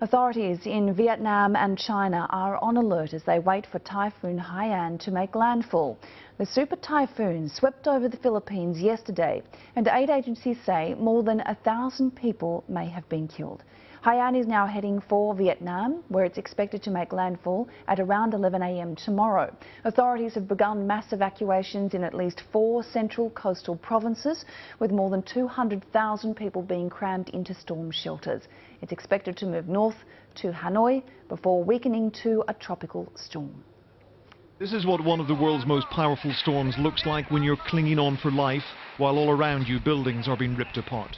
Authorities in Vietnam and China are on alert as they wait for Typhoon Haiyan to make landfall. The super typhoon swept over the Philippines yesterday, and aid agencies say more than 1,000 people may have been killed. Haiyan is now heading for Vietnam, where it's expected to make landfall at around 11 a.m. tomorrow. Authorities have begun mass evacuations in at least 4 central coastal provinces, with more than 200,000 people being crammed into storm shelters. It's expected to move north to Hanoi before weakening to a tropical storm. This is what one of the world's most powerful storms looks like when you're clinging on for life, while all around you buildings are being ripped apart.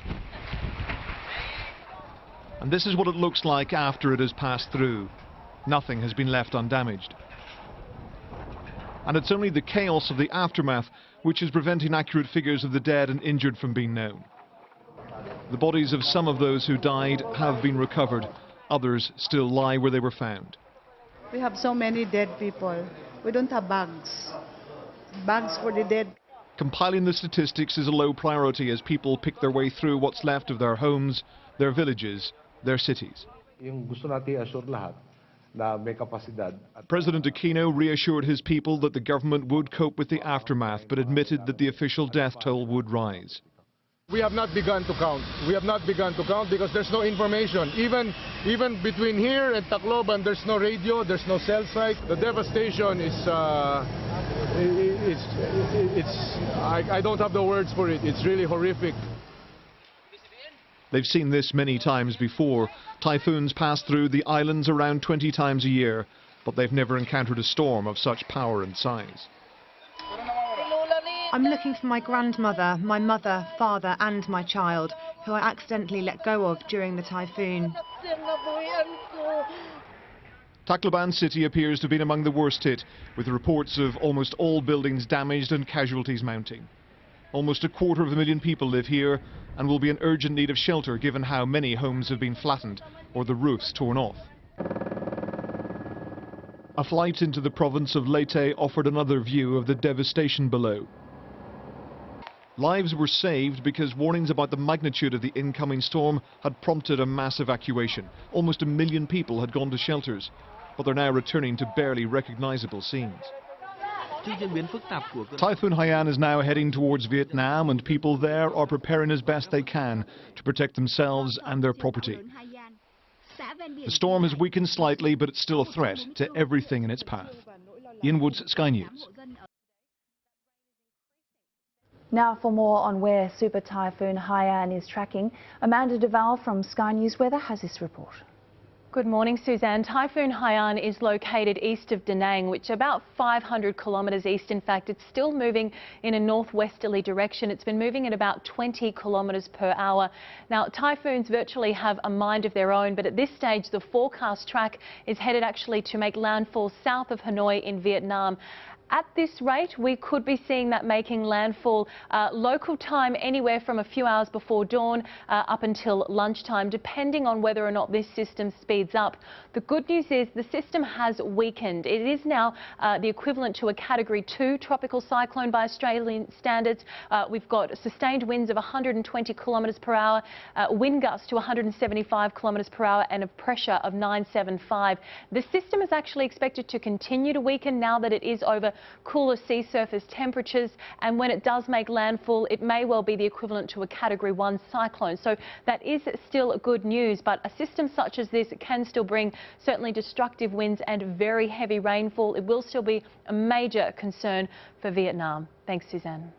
And this is what it looks like after it has passed through. Nothing has been left undamaged. And it's only the chaos of the aftermath which is preventing accurate figures of the dead and injured from being known. The bodies of some of those who died have been recovered. Others still lie where they were found. We have so many dead people. We don't have bags. Bags for the dead. Compiling the statistics is a low priority as people pick their way through what's left of their homes, their villages, their cities. President Aquino reassured his people that the government would cope with the aftermath, but admitted that the official death toll would rise. We have not begun to count. We have not begun to count because there's no information. Even between here and Tacloban, there's no radio, there's no cell site. The devastation is, I don't have the words for it. It's really horrific. They've seen this many times before. Typhoons pass through the islands around 20 times a year, but they've never encountered a storm of such power and size. I'm looking for my grandmother, my mother, father and my child, who I accidentally let go of during the typhoon. Tacloban city appears to have been among the worst hit, with reports of almost all buildings damaged and casualties mounting. Almost 250,000 people live here and will be in urgent need of shelter given how many homes have been flattened or the roofs torn off. A flight into the province of Leyte offered another view of the devastation below. Lives were saved because warnings about the magnitude of the incoming storm had prompted a mass evacuation. Almost 1 million people had gone to shelters, but they're now returning to barely recognizable scenes. Typhoon Haiyan is now heading towards Vietnam, and people there are preparing as best they can to protect themselves and their property. The storm has weakened slightly, but it's still a threat to everything in its path. Ian Woods, Sky News. Now for more on where Super Typhoon Haiyan is tracking, Amanda Duval from Sky News Weather has this report. Good morning, Suzanne. Typhoon Haiyan is located east of Da Nang, which is about 500 kilometres east. In fact, it's still moving in a northwesterly direction. It's been moving at about 20 kilometres per hour. Now, typhoons virtually have a mind of their own, but at this stage, the forecast track is headed actually to make landfall south of Hanoi in Vietnam. At this rate, we could be seeing that making landfall local time anywhere from a few hours before dawn up until lunchtime, depending on whether or not this system speeds up. The good news is the system has weakened. It is now the equivalent to a Category 2 tropical cyclone by Australian standards. We've got sustained winds of 120 kilometres per hour, wind gusts to 175 kilometres per hour, and a pressure of 975. The system is actually expected to continue to weaken now that it is over cooler sea surface temperatures, and when it does make landfall, it may well be the equivalent to a Category 1 cyclone. So that is still good news, but a system such as this can still bring certainly destructive winds and very heavy rainfall. It will still be a major concern for Vietnam. Thanks, Suzanne.